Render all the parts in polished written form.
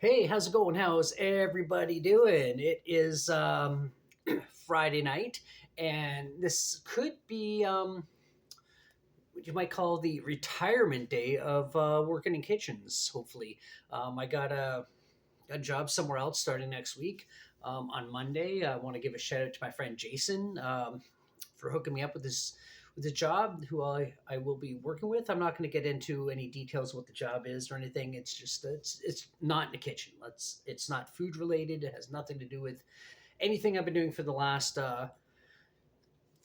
Hey, how's it going? How's everybody doing? It is Friday night, and this could be what you might call the retirement day of working in kitchens. Hopefully, I got a job somewhere else starting next week on Monday. I want to give a shout out to my friend Jason for hooking me up with this job who I will be working with. I'm not going to get into any details of what the job is or anything. It's just it's not in the kitchen. It's not food related. It has nothing to do with anything I've been doing for the last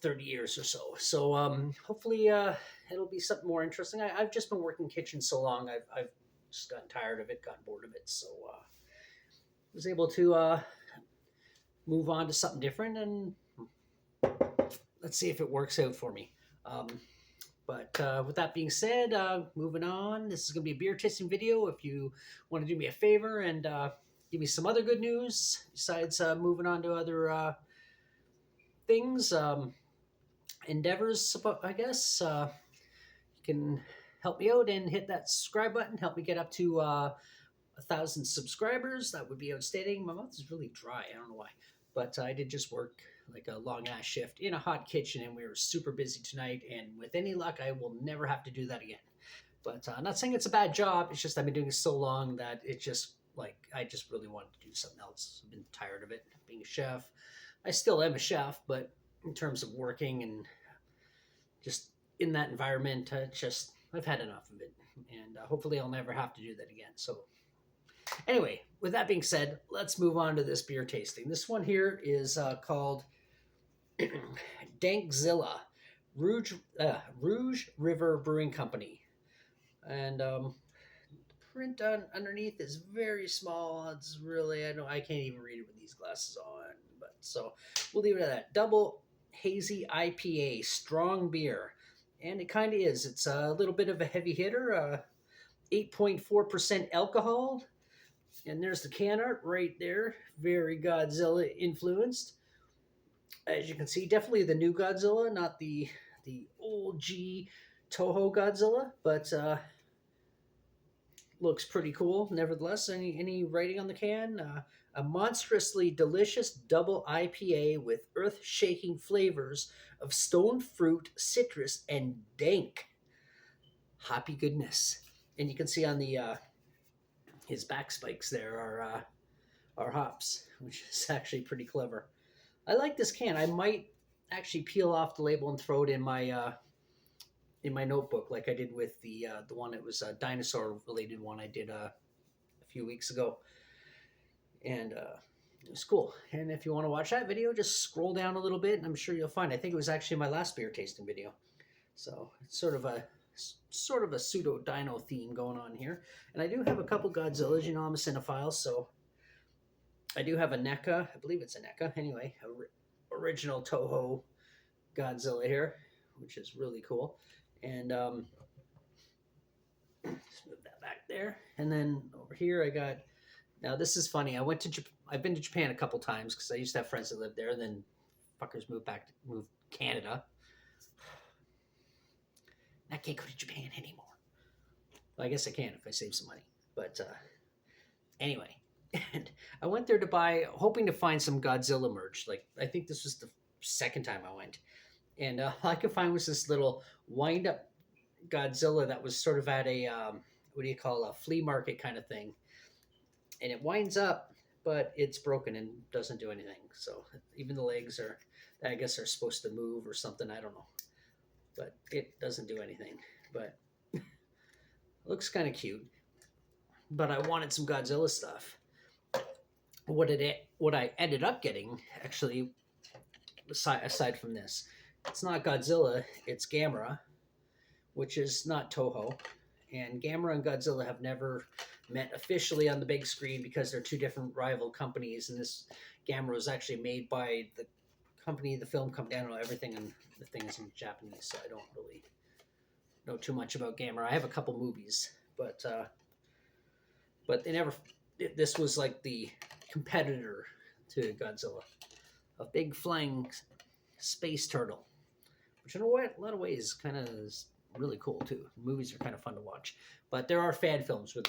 30 years or so. So hopefully it'll be something more interesting. I've just been working kitchen so long. I've just gotten tired of it, gotten bored of it. So was able to move on to something different, and let's see if it works out for me. But with that being said, moving on, this is going to be a beer tasting video. If you want to do me a favor and give me some other good news besides moving on to other things, endeavors, I guess, you can help me out and hit that subscribe button. Help me get up to 1,000 subscribers. That would be outstanding. My mouth is really dry. I don't know why. But I did just work like a long ass shift in a hot kitchen, and we were super busy tonight. And with any luck, I will never have to do that again. But I'm not saying it's a bad job. It's just I've been doing it so long that it just like I just really wanted to do something else. I've been tired of it being a chef. I still am a chef, but in terms of working and just in that environment, just I've had enough of it, and hopefully I'll never have to do that again. So anyway, with that being said, let's move on to this beer tasting. This one here is called Dankzilla, Rouge River Brewing Company, and the print on underneath is very small. It's really I can't even read it with these glasses on. But so we'll leave it at that. Double hazy IPA, strong beer, and it kind of is. It's a little bit of a heavy hitter. 8.4% alcohol. And there's the can art right there. Very Godzilla influenced. As you can see, definitely the new Godzilla, not the old G Toho Godzilla, but looks pretty cool. Nevertheless, any writing on the can? A monstrously delicious double IPA with earth-shaking flavors of stone fruit, citrus, and dank hoppy goodness. And you can see on the his back spikes there are hops, which is actually pretty clever. I like this can. I might actually peel off the label and throw it in my notebook, like I did with the one that was a dinosaur related one I did a few weeks ago, and it was cool. And if you want to watch that video, just scroll down a little bit, and I'm sure you'll find. I think it was actually my last beer tasting video, so it's sort of a pseudo dino theme going on here. And I do have a couple Godzillas. You know, I'm a cinephile, so I do have a NECA. I believe it's a NECA. Anyway, original Toho Godzilla here, which is really cool. And just move that back there. And then over here, I got. Now this is funny. I've been to Japan a couple times because I used to have friends that lived there. And then fuckers moved Canada. I can't go to Japan anymore. Well, I guess I can if I save some money. But anyway, and I went there to buy, hoping to find some Godzilla merch. Like I think this was the second time I went, and all I could find was this little wind up Godzilla that was sort of at a what do you call a flea market kind of thing, and it winds up, but it's broken and doesn't do anything. So even the legs are, I guess, are supposed to move or something. I don't know, but it doesn't do anything. But it looks kind of cute. But I wanted some Godzilla stuff. What I ended up getting actually, aside from this, it's not Godzilla, it's Gamera, which is not Toho. And Gamera and Godzilla have never met officially on the big screen because they're two different rival companies. And this Gamera was actually made by the company, the film company. I don't know everything, and the thing is in Japanese, so I don't really know too much about Gamera. I have a couple movies, but they never. This was like the competitor to Godzilla, a big flying space turtle, which in a lot of ways kind of is really cool too. Movies are kind of fun to watch, but there are fan films where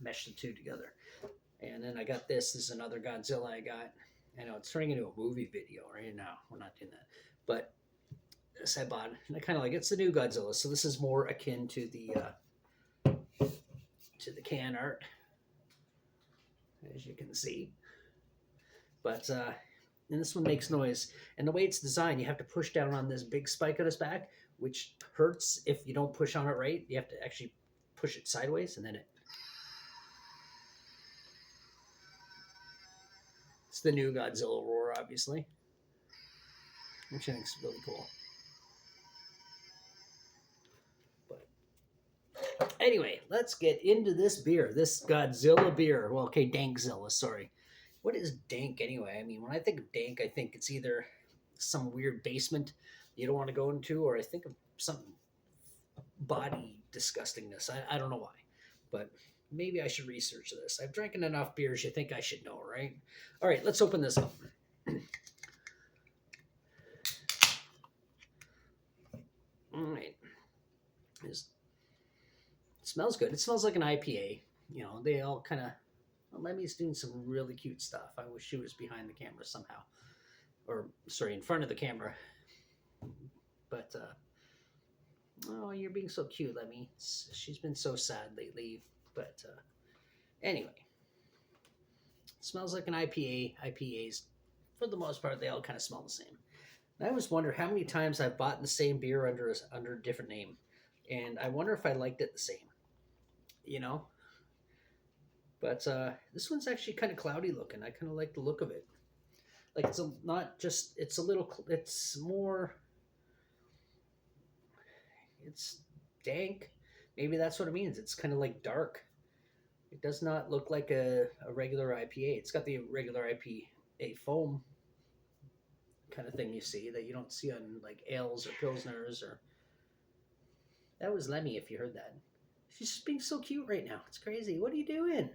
mesh the two together. And then I got this. This is another Godzilla I got. I know it's turning into a movie video right now. We're not doing that, but this I bought, and I kind of like it's the new Godzilla. So this is more akin to the can art, as you can see. But and this one makes noise. And the way it's designed, you have to push down on this big spike on its back, which hurts if you don't push on it right. You have to actually push it sideways, and then it's the new Godzilla roar, obviously, which I think is really cool. But anyway, let's get into this beer, this Godzilla beer. Well, okay, Dankzilla, sorry. What is dank anyway? I mean, when I think of dank, I think it's either some weird basement you don't want to go into, or I think of something body disgustingness. I don't know why, but maybe I should research this. I've drank enough beers. You think I should know, right? All right, let's open this up. All right, it smells good. It smells like an IPA. You know, they all kind of. Well, Lemmy's doing some really cute stuff. I wish she was behind the camera somehow, or sorry, in front of the camera. But oh, you're being so cute, Lemmy. She's been so sad lately. But anyway, it smells like an IPA. IPAs, for the most part, they all kind of smell the same. And I always wonder how many times I've bought the same beer under a different name, and I wonder if I liked it the same. You know. But this one's actually kind of cloudy looking. I kind of like the look of it. Like it's not just. It's a little. It's more. It's dank. Maybe that's what it means. It's kind of like dark. It does not look like a regular IPA. It's got the regular IPA foam kind of thing you see that you don't see on like ales or pilsners or. That was Lemmy, if you heard that. She's just being so cute right now. It's crazy. What are you doing?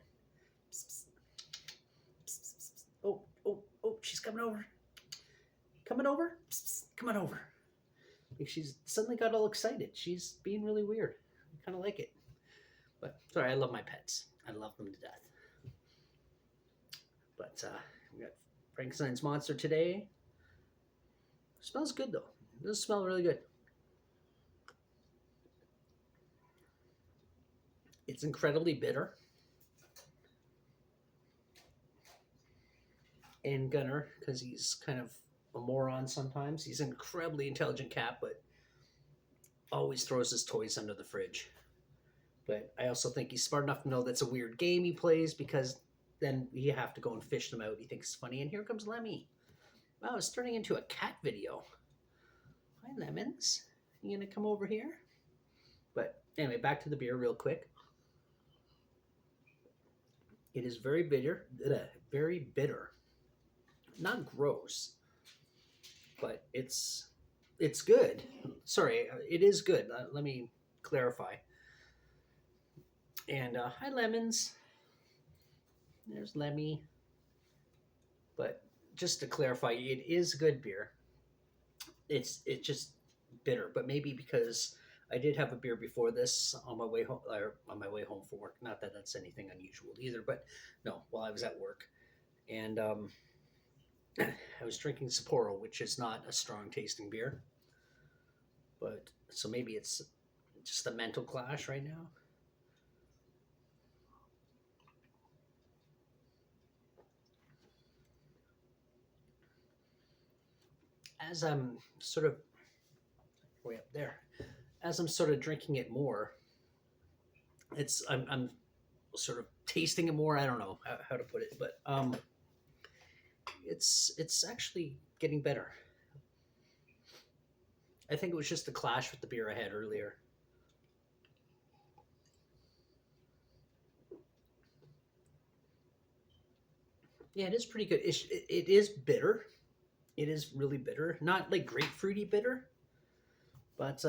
Oh, oh, oh, she's coming over. Coming over? Come on over. Like she's suddenly got all excited. She's being really weird. I kind of like it. But sorry, I love my pets. I love them to death. But we got Frankenstein's Monster today. Smells good though. It does smell really good. It's incredibly bitter. And Gunner, because he's kind of a moron sometimes. He's an incredibly intelligent cat, but always throws his toys under the fridge. But I also think he's smart enough to know that's a weird game he plays because then you have to go and fish them out. He thinks it's funny. And here comes Lemmy. Wow, it's turning into a cat video. Hi, Lemons. You gonna come over here? But anyway, back to the beer real quick. It is very bitter. Very bitter. Not gross, but it's good. Sorry, it is good. Let me clarify. And hi, Lemons. There's Lemmy. But just to clarify, it is good beer. It's just bitter, but maybe because I did have a beer before this on my way home, or on my way home from work. Not that that's anything unusual either, but no, while I was at work, and I was drinking Sapporo, which is not a strong tasting beer, but so maybe it's just a mental clash right now. As I'm sort of way up there, as I'm sort of drinking it more, I'm sort of tasting it more. I don't know how to put it, but it's actually getting better. I think it was just a clash with the beer I had earlier. Yeah, it is pretty good. It is bitter. It is really bitter. Not like grapefruity bitter, but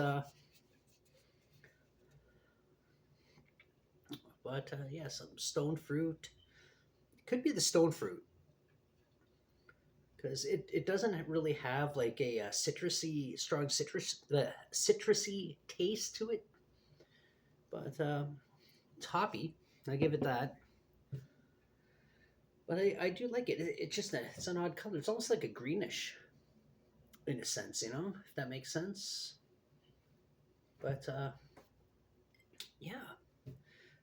yeah, some stone fruit. It could be the stone fruit because it doesn't really have like a, citrusy, strong the citrusy taste to it. But it's hoppy. I give it that. But I do like it. It's just it's an odd color. It's almost like a greenish, in a sense, you know, if that makes sense. But yeah,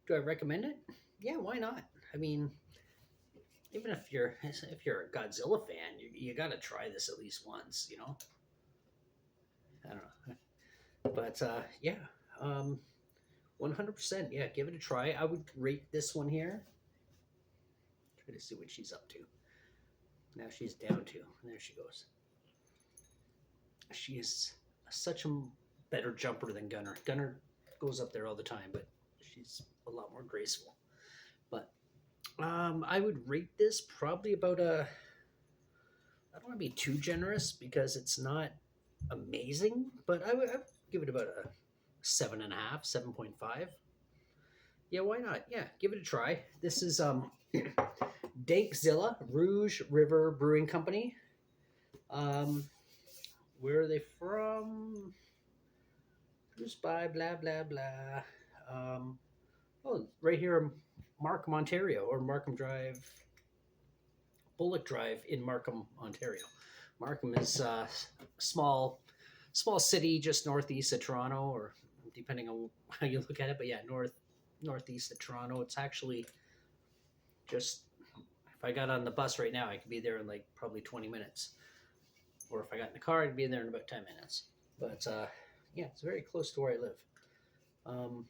do I recommend it? Yeah, why not? I mean, even if you're a Godzilla fan, you got to try this at least once, you know. I don't know, but yeah, 100%. Yeah, give it a try. I would rate this one here. Try to see what she's up to. Now she's down to. There she goes. She is such a better jumper than Gunner. Gunner goes up there all the time, but she's a lot more graceful. But I would rate this probably about a. I don't want to be too generous because it's not amazing, but I would give it about a 7.5, 7.5. Yeah, why not? Yeah, give it a try. This is Dankzilla, Rouge River Brewing Company. Um, where are they from? Produced by blah blah blah. Um, oh, right here in Markham, Ontario, or Markham Drive, Bullock Drive in Markham, Ontario. Markham is a small city just northeast of Toronto, or depending on how you look at it. But yeah, northeast of Toronto. It's actually just if I got on the bus right now, I could be there in like probably 20 minutes. Or if I got in the car, I'd be there in about 10 minutes. But yeah, it's very close to where I live. Um,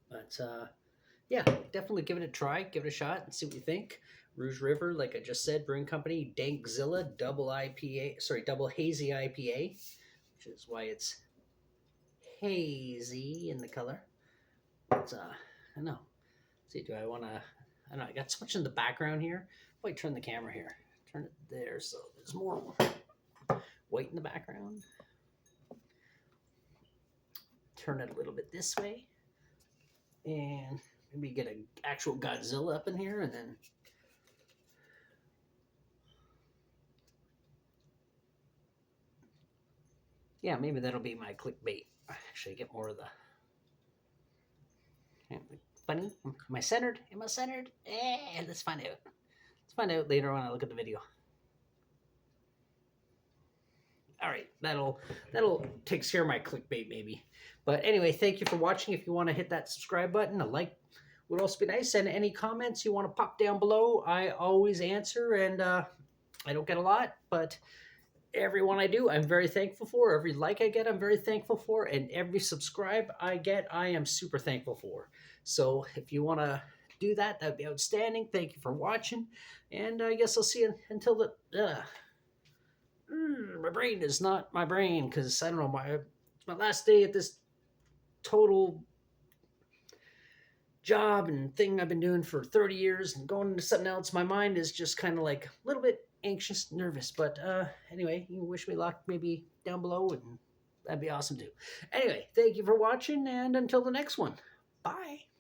but yeah, definitely give it a try, give it a shot, and see what you think. Rouge River, like I just said, brewing company, Dankzilla, double IPA, sorry, double hazy IPA, which is why it's hazy in the color. But I don't know. See, do I want to? I don't know. I got so much in the background here. Wait, turn the camera here. Turn it there so there's more white in the background. Turn it a little bit this way. And maybe get an actual Godzilla up in here and then yeah, maybe that'll be my clickbait. Actually get more of the funny. Am I centered? Am I centered? Let's find out. Let's find out later when I look at the video. All right, that'll takes care of my clickbait maybe. But anyway, thank you for watching. If you want to hit that subscribe button, a like would also be nice. And any comments you want to pop down below, I always answer. And I don't get a lot, but everyone I do, I'm very thankful for. Every like I get, I'm very thankful for. And every subscribe I get, I am super thankful for. So if you want to do that, that'd be outstanding. Thank you for watching. And I guess I'll see you until the... my brain is not my brain because I don't know, my last day at this total job and thing I've been doing for 30 years and going into something else. My mind is just kind of like a little bit anxious, nervous. But anyway, you can wish me luck maybe down below and that'd be awesome too. Anyway, thank you for watching and until the next one. Bye.